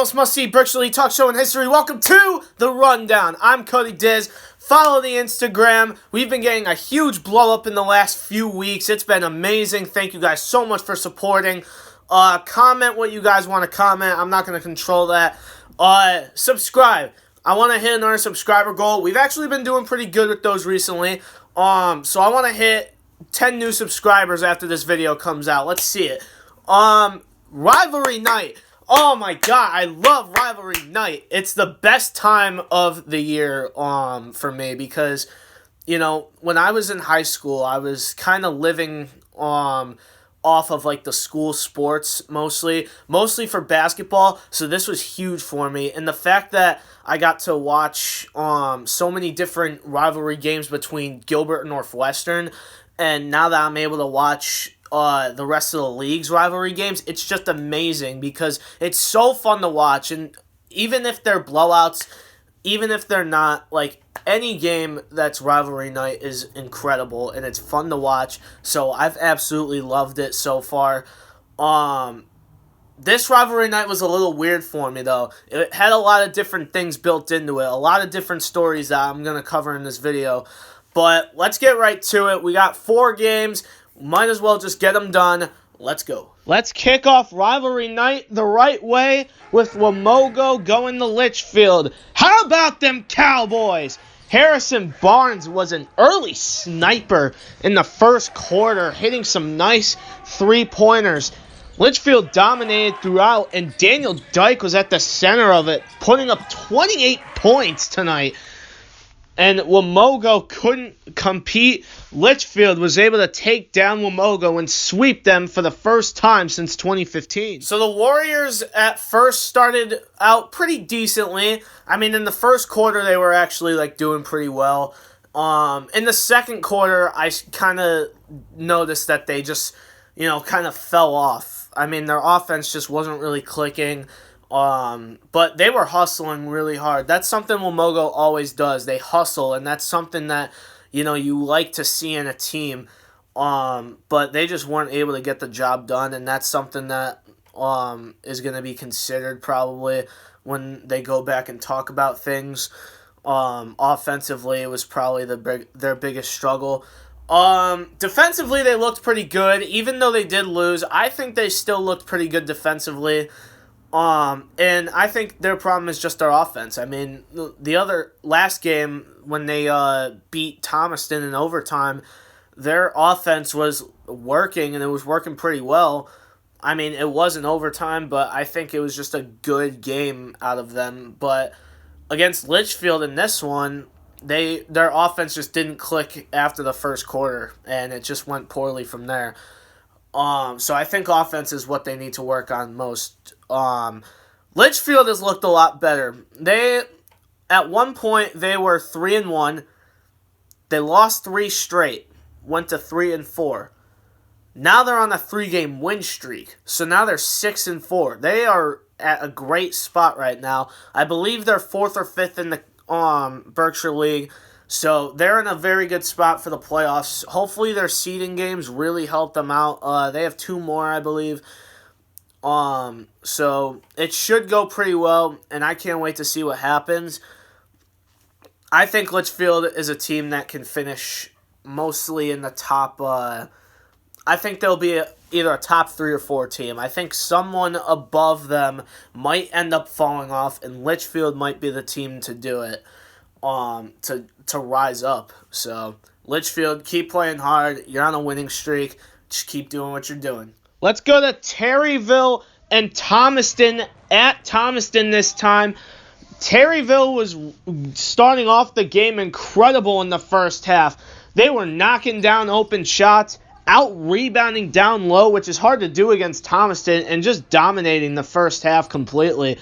most must-see virtually talk show in history. Welcome to The Rundown. I'm Cody Diz. Follow the Instagram. We've been getting a huge blow-up in the last few weeks. It's been amazing. Thank you guys so much for supporting. Comment what you guys want to comment. I'm not going to control that. Subscribe. I want to hit another subscriber goal. We've actually been doing pretty good with those recently. So I want to hit 10 new subscribers after this video comes out. Let's see it. Rivalry night. Oh my god, I love Rivalry night. It's the best time of the year for me because, you know, when I was in high school, I was kind of living off of like the school sports mostly for basketball, so this was huge for me. And the fact that I got to watch so many different rivalry games between Gilbert and Northwestern, and now that I'm able to watch the rest of the league's rivalry games, it's just amazing because it's so fun to watch. And even if they're blowouts, even if they're not, like, any game that's rivalry night is incredible and it's fun to watch. So I've absolutely loved it so far. This rivalry night was a little weird for me though. It had a lot of different things built into it, a lot of different stories that I'm going to cover in this video. But let's get right to it. We got 4 games. Might as well just get them done. Let's go. Let's kick off Rivalry Night the right way with Wamogo going to Litchfield. How about them Cowboys? Harrison Barnes was an early sniper in the first quarter, hitting some nice three-pointers. Litchfield dominated throughout, and Daniel Dyke was at the center of it, putting up 28 points tonight. And Wamogo couldn't compete. Litchfield was able to take down Wamogo and sweep them for the first time since 2015. So the Warriors at first started out pretty decently. I mean, in the first quarter, they were actually like doing pretty well. In the second quarter, I kind of noticed that they just, kind of fell off. I mean, their offense just wasn't really clicking. But they were hustling really hard. That's something Wamogo always does. They hustle, and that's something that, you like to see in a team. But they just weren't able to get the job done, and that's something that is going to be considered probably when they go back and talk about things. Offensively, it was probably their biggest struggle. Defensively, they looked pretty good. Even though they did lose, I think they still looked pretty good defensively. And I think their problem is just their offense. I mean, the last game when they beat Thomaston in overtime, their offense was working, and it was working pretty well. I mean, it wasn't overtime, but I think it was just a good game out of them. But against Litchfield in this one, their offense just didn't click after the first quarter, and it just went poorly from there. So I think offense is what they need to work on most. Litchfield has looked a lot better. At one point, they were 3-1. They lost 3 straight, went to 3-4. Now they're on a 3-game win streak. So now they're 6-4. They are at a great spot right now. I believe they're 4th or 5th in the Berkshire League. So they're in a very good spot for the playoffs. Hopefully their seeding games really help them out. They have 2 more, I believe. So it should go pretty well, and I can't wait to see what happens. I think Litchfield is a team that can finish mostly in the top. I think they'll be either a top 3 or 4 team. I think someone above them might end up falling off, and Litchfield might be the team to do it. To rise up. So Litchfield, keep playing hard. You're on a winning streak. Just keep doing what you're doing. Let's go to Terryville and Thomaston at Thomaston this time. Terryville was starting off the game incredible in the first half. They were knocking down open shots, out-rebounding down low, which is hard to do against Thomaston, and just dominating the first half completely.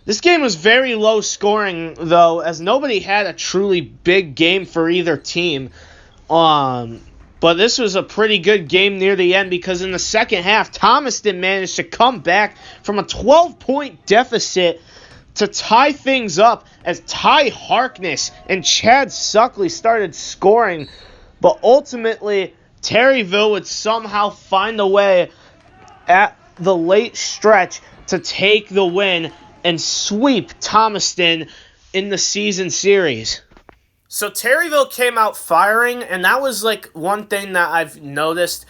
This game was very low scoring, though, as nobody had a truly big game for either team. But this was a pretty good game near the end because in the second half, Thomaston managed to come back from a 12-point deficit to tie things up as Ty Harkness and Chad Suckley started scoring. But ultimately, Terryville would somehow find a way at the late stretch to take the win and sweep Thomaston in the season series. So Terryville came out firing, and that was like one thing that I've noticed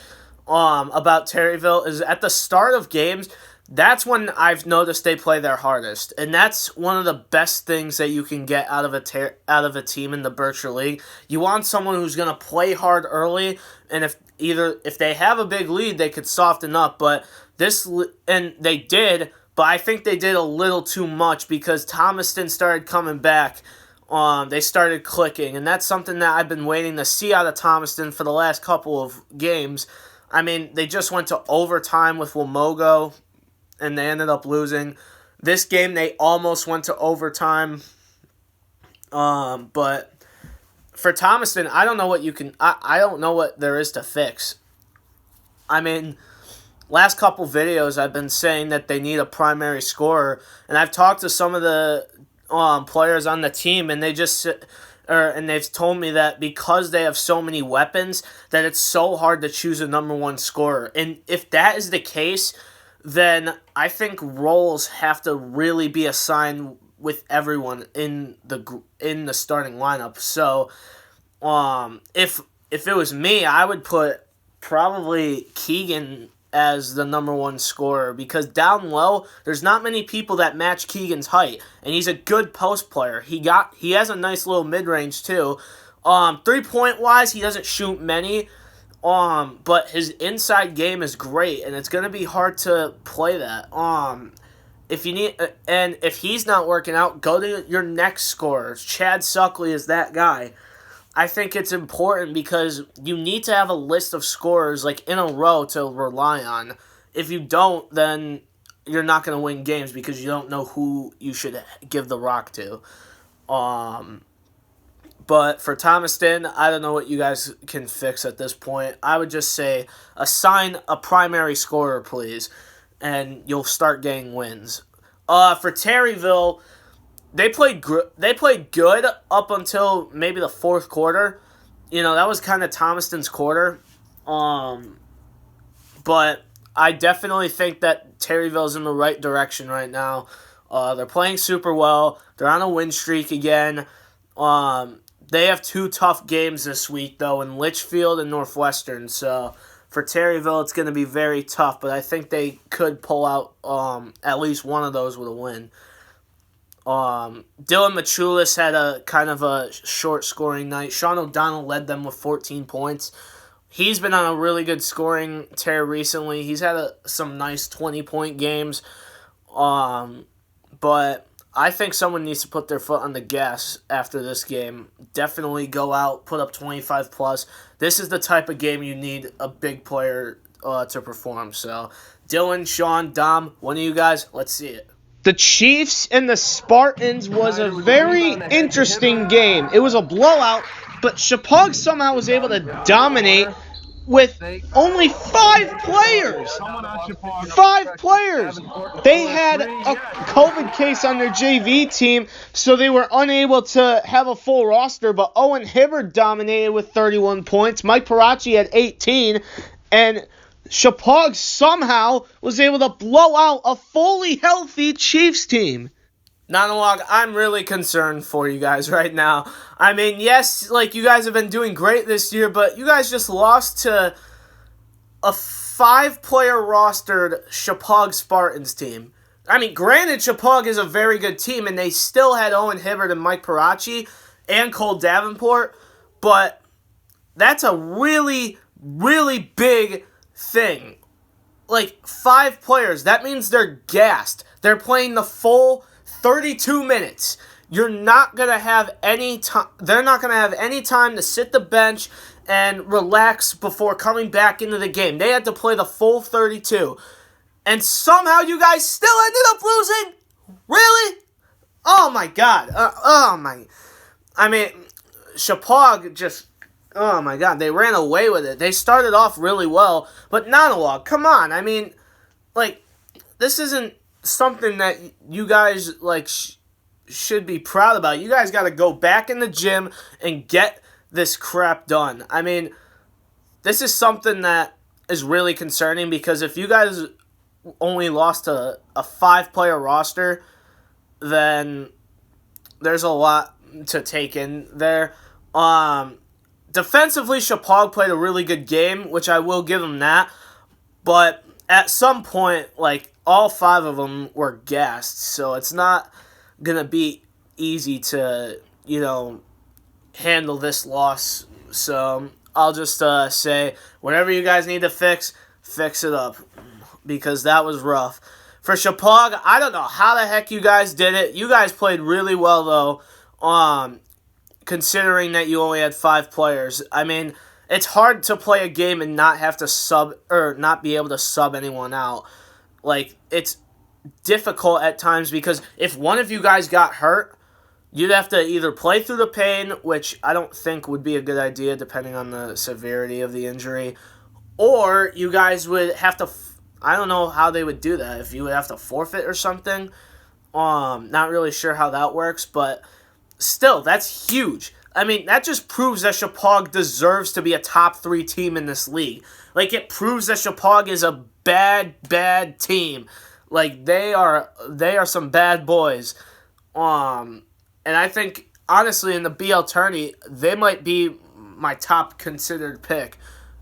about Terryville is at the start of games, that's when I've noticed they play their hardest, and that's one of the best things that you can get out of a team in the Berkshire League. You want someone who's going to play hard early, and if they have a big lead, they could soften up. But they did, but I think they did a little too much because Thomaston started coming back. They started clicking, and that's something that I've been waiting to see out of Thomaston for the last couple of games. I mean, they just went to overtime with Wamogo, and they ended up losing. This game, they almost went to overtime. But for Thomaston, I don't know what I don't know what there is to fix. I mean, last couple videos, I've been saying that they need a primary scorer, and I've talked to some of the players on the team, and they've told me that because they have so many weapons, that it's so hard to choose a number one scorer. And if that is the case, then I think roles have to really be assigned with everyone in the starting lineup. So, if it was me, I would put probably Keegan as the number one scorer, because down low, there's not many people that match Keegan's height, and he's a good post player. He has a nice little mid-range too. 3-point wise, he doesn't shoot many, but his inside game is great, and it's gonna be hard to play that. If he's not working out, go to your next scorer. Chad Suckley is that guy. I think it's important because you need to have a list of scorers like in a row to rely on. If you don't, then you're not going to win games because you don't know who you should give the rock to. But for Thomaston, I don't know what you guys can fix at this point. I would just say assign a primary scorer, please, and you'll start getting wins. For Terryville, They played good up until maybe the fourth quarter. That was kind of Thomaston's quarter. But I definitely think that Terryville's in the right direction right now. They're playing super well. They're on a win streak again. They have 2 tough games this week, though, in Litchfield and Northwestern. So for Terryville, it's going to be very tough. But I think they could pull out at least one of those with a win. Dylan Machulis had a kind of a short scoring night. Sean O'Donnell led them with 14 points. He's been on a really good scoring tear recently. He's had some nice 20-point games. But I think someone needs to put their foot on the gas after this game. Definitely go out, put up 25 plus. This is the type of game you need a big player to perform. So, Dylan, Sean, Dom, one of you guys, let's see it. The Chiefs and the Spartans was a very interesting game. It was a blowout, but Chapag somehow was able to dominate with only 5 players. 5 players. They had a COVID case on their JV team, so they were unable to have a full roster, but Owen Hibbard dominated with 31 points. Mike Parachi had 18, and Chapag somehow was able to blow out a fully healthy Chiefs team. Nanolog, I'm really concerned for you guys right now. I mean, yes, you guys have been doing great this year, but you guys just lost to a 5-player rostered Chapag Spartans team. I mean, granted, Chapag is a very good team, and they still had Owen Hibbard and Mike Parachi and Cole Davenport, but that's a really, really big thing. 5 players, that means they're gassed. They're playing the full 32 minutes. You're not going to have any time. They're not going to have any time to sit the bench and relax before coming back into the game. They had to play the full 32. And somehow you guys still ended up losing? Really? Oh my God. I mean, Chapag just... Oh my God, they ran away with it. They started off really well, but Nanolog, come on. I mean, this isn't something that you guys, should be proud about. You guys got to go back in the gym and get this crap done. I mean, this is something that is really concerning because if you guys only lost a 5-player roster, then there's a lot to take in there. Defensively, Chapag played a really good game, which I will give him that. But at some point, like, all 5 of them were gassed, so it's not going to be easy to, handle this loss. So I'll just say, whatever you guys need to fix it up, because that was rough. For Chapag, I don't know how the heck you guys did it. You guys played really well, though, considering that you only had 5 players. I mean, it's hard to play a game and not have to sub, or not be able to sub anyone out. Like, it's difficult at times because if one of you guys got hurt, you'd have to either play through the pain, which I don't think would be a good idea depending on the severity of the injury, or you guys would have to, I don't know how they would do that, if you would have to forfeit or something. Not really sure how that works, but still, that's huge. I mean, that just proves that Chapag deserves to be a top 3 team in this league. Like, it proves that Chapag is a bad team. Like, they are some bad boys. And I think, honestly, in the BL tourney, they might be my top considered pick.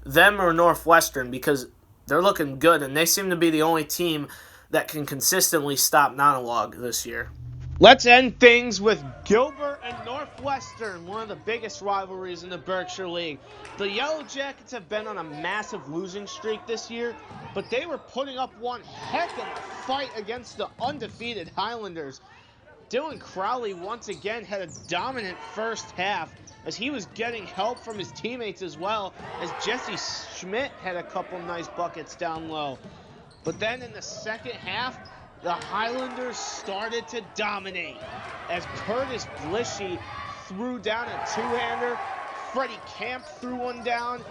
Them or Northwestern, because they're looking good, and they seem to be the only team that can consistently stop Nonolog this year. Let's end things with Gilbert and Northwestern, one of the biggest rivalries in the Berkshire League. The Yellow Jackets have been on a massive losing streak this year, but they were putting up one heck of a fight against the undefeated Highlanders. Dylan CROWLEY once again had a dominant first half as he was getting help from his teammates as well, as Jesse Schmidt had a couple nice buckets down low. But then in the second half, the Highlanders started to dominate as Curtis Blishy threw down a 2-hander, Freddie Camp threw one down,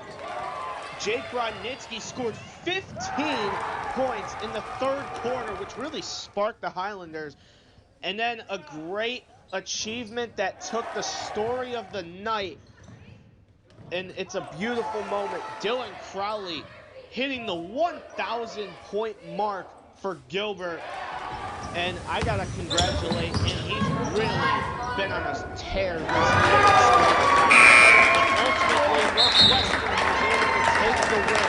Jake Brodnitsky scored 15 points in the third quarter, which really sparked the Highlanders. And then a great achievement that took the story of the night, and it's a beautiful moment. Dylan CROWLEY hitting the 1,000-point mark for Gilbert, and I gotta congratulate him. He's really been on a tear this year. Ultimately, Northwestern was able to take the win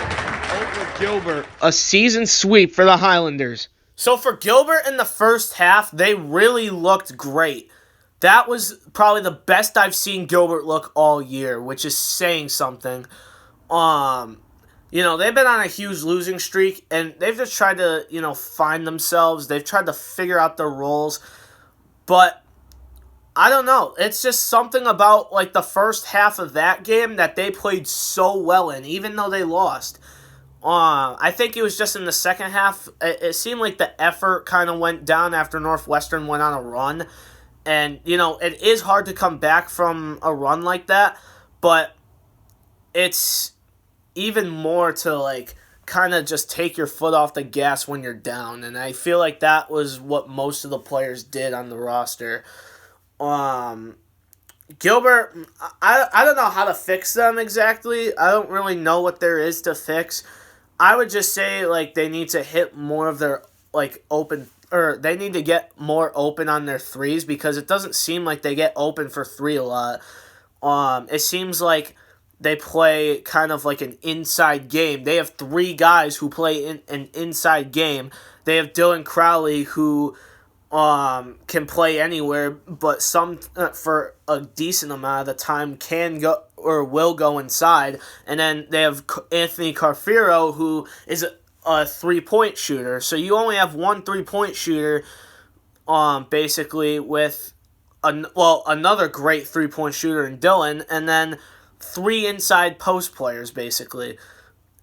over Gilbert. A season sweep for the Highlanders. So for Gilbert in the first half, they really looked great. That was probably the best I've seen Gilbert look all year, which is saying something. They've been on a huge losing streak, and they've just tried to, find themselves. They've tried to figure out their roles. But, I don't know. It's just something about, like, the first half of that game that they played so well in, even though they lost. I think it was just in the second half, it seemed like the effort kind of went down after Northwestern went on a run. And, it is hard to come back from a run like that, but it's even more to, like, kind of just take your foot off the gas when you're down. And I feel like that was what most of the players did on the roster. Gilbert, I don't know how to fix them exactly. I don't really know what there is to fix. I would just say, like, they need to hit more of their, like, open, or they need to get more open on their threes, because it doesn't seem like they get open for 3 a lot. It seems like they play kind of like an inside game. They have 3 guys who play in an inside game. They have Dylan CROWLEY, who can play anywhere, but some for a decent amount of the time can go or will go inside. And then they have Anthony Carfiro, who is a 3-point shooter. So you only have 1 3-point shooter, basically, with another great 3-point shooter in Dylan, and then 3 inside post players, basically.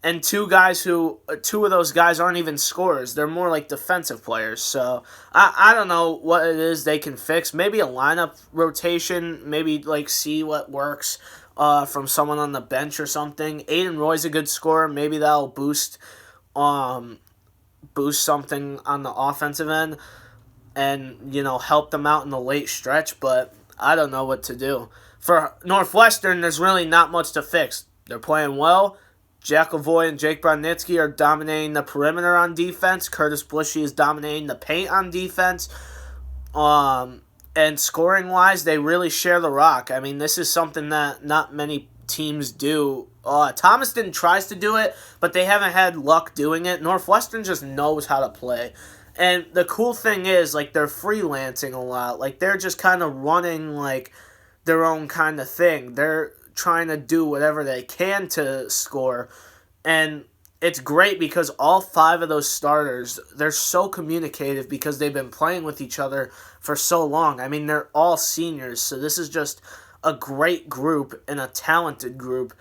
And 2 of those guys aren't even scorers. They're more like defensive players. So, I don't know what it is they can fix. Maybe a lineup rotation. Maybe, like, see what works from someone on the bench or something. Aiden Roy's a good scorer. Maybe that'll boost something on the offensive end and, help them out in the late stretch. But I don't know what to do. For Northwestern, there's really not much to fix. They're playing well. Jack Lavoie and Jake Brodnitsky are dominating the perimeter on defense. Curtis Blishy is dominating the paint on defense. And scoring wise, they really share the rock. I mean, this is something that not many teams do. Thomaston tries to do it, but they haven't had luck doing it. Northwestern just knows how to play. And the cool thing is, like, they're freelancing a lot. Like, they're just kind of running, like, their own kind of thing. They're trying to do whatever they can to score. And it's great because all 5 of those starters, they're so communicative because they've been playing with each other for so long. I mean, they're all seniors, so this is just a great group and a talented group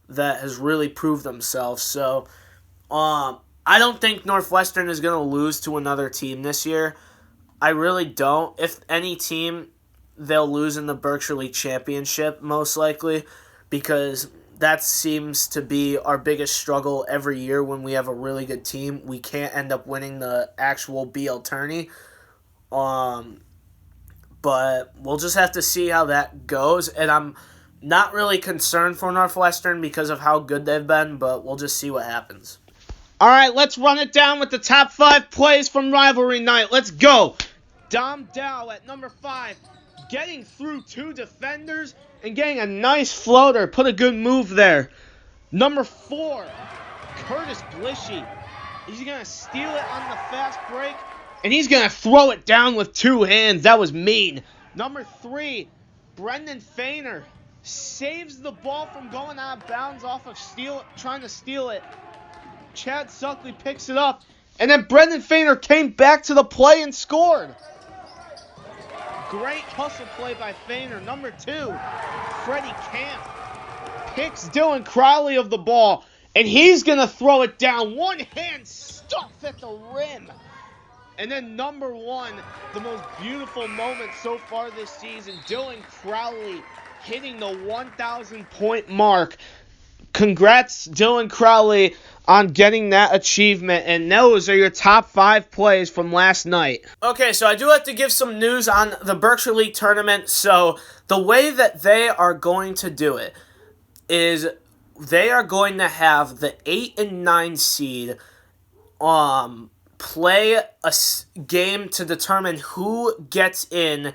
that has really proved themselves. So, I don't think Northwestern is going to lose to another team this year. I really don't. If any team, they'll lose in the Berkshire League Championship, most likely, because that seems to be our biggest struggle every year when we have a really good team. We can't end up winning the actual BL tourney. But we'll just have to see how that goes. And I'm not really concerned for Northwestern because of how good they've been, but we'll just see what happens. All right, let's run it down with the top 5 plays from Rivalry Night. Let's go. Dom Dow at number 5, getting through 2 defenders and getting a nice floater. Put a good move there. Number 4, Curtis Blishy. He's going to steal it on the fast break, and he's going to throw it down with 2 hands. That was mean. Number 3, Brendan Fainer saves the ball from going out of bounds off of trying to steal it. Chad Suckley picks it up, and then Brendan Fainer came back to the play and scored. Great hustle play by Fainer. Number 2, Freddie Camp picks Dylan Crowley of the ball, and he's going to throw it down. 1 hand stuff at the rim. And then number 1, the most beautiful moment so far this season, Dylan Crowley hitting the 1,000-point mark. Congrats, Dylan Crowley, on getting that achievement. And those are your top 5 plays from last night. Okay, so I do have to give some news on the Berkshire League tournament. So the way that they are going to do it is they are going to have the 8 and 9 seed play a game to determine who gets in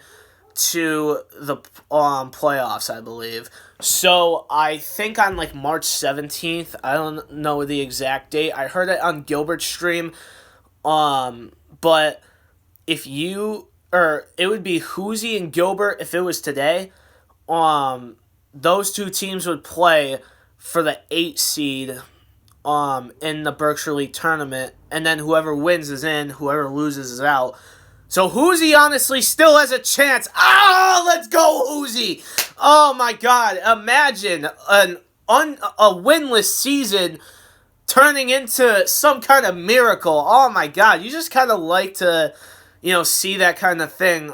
to the playoffs, I believe. So I think on like March 17th, I don't know the exact date. I heard it on Gilbert's stream. But if you, or it would be Hoosie and Gilbert if it was today. Those 2 teams would play for the 8 seed in the Berkshire League tournament, and then whoever wins is in, whoever loses is out. So Hoosie honestly still has a chance. Oh, let's go Hoosie! Oh my God! Imagine a winless season turning into some kind of miracle. Oh my God! You just kind of like to, see that kind of thing.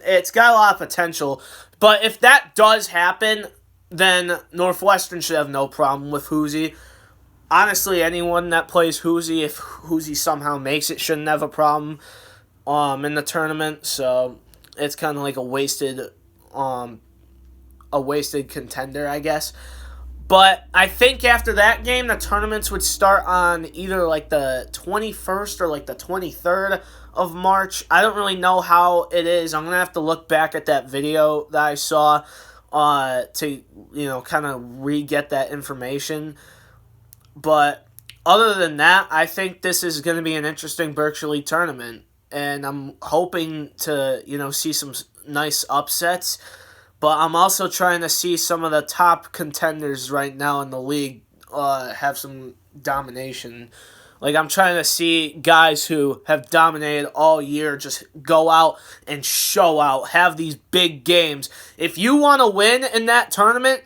It's got a lot of potential. But if that does happen, then Northwestern should have no problem with Hoosie. Honestly, anyone that plays Hoosie, if Hoosie somehow makes it, shouldn't have a problem in the tournament. So it's kind of like a wasted contender, I guess. But I think after that game, the tournaments would start on either like the 21st or like the 23rd of March. I don't really know how it is. I'm going to have to look back at that video that I saw to, kind of re-get that information. But other than that, I think this is going to be an interesting Berkshire League tournament. And I'm hoping to, see some nice upsets. But I'm also trying to see some of the top contenders right now in the league have some domination. Like, I'm trying to see guys who have dominated all year just go out and show out, have these big games. If you want to win in that tournament,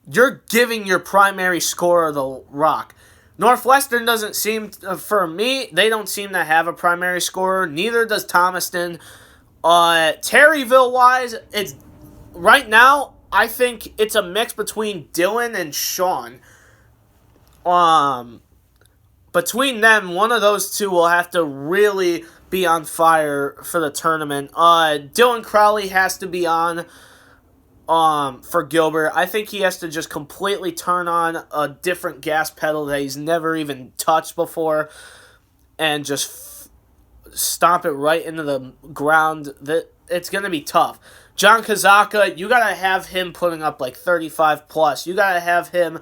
you're giving your primary scorer the rock. Northwestern doesn't seem, for me, they don't seem to have a primary scorer. Neither does Thomaston. Terryville-wise, it's right now, I think it's a mix between Dylan and Sean. Between them, one of those 2 will have to really be on fire for the tournament. Dylan Crowley has to be on for Gilbert. I think he has to just completely turn on a different gas pedal that he's never even touched before and just stomp it right into the ground. it's going to be tough. John Kazaka, you got to have him putting up like 35 plus. You got to have him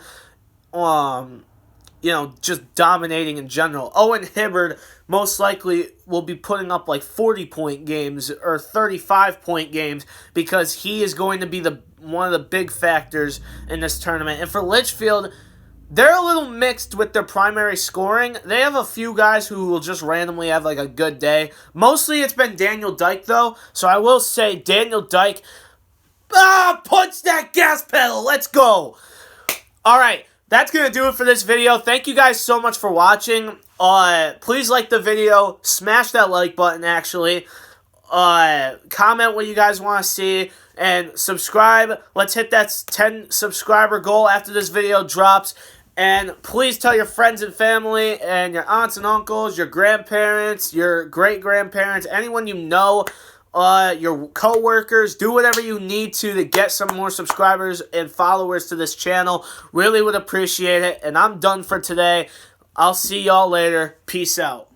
just dominating in general. Owen Hibbard most likely will be putting up like 40-point games or 35-point games because he is going to be one of the big factors in this tournament. And for Litchfield, they're a little mixed with their primary scoring. They have a few guys who will just randomly have like a good day. Mostly it's been Daniel Dyke though, so I will say Daniel Dyke, punch that gas pedal, let's go. Alright, that's going to do it for this video. Thank you guys so much for watching. Please like the video, smash that like button actually. Comment what you guys want to see, and subscribe. Let's hit that 10 subscriber goal after this video drops. And please tell your friends and family and your aunts and uncles, your grandparents, your great-grandparents, anyone you know, your co-workers, do whatever you need to get some more subscribers and followers to this channel. Really would appreciate it. And I'm done for today. I'll see y'all later. Peace out.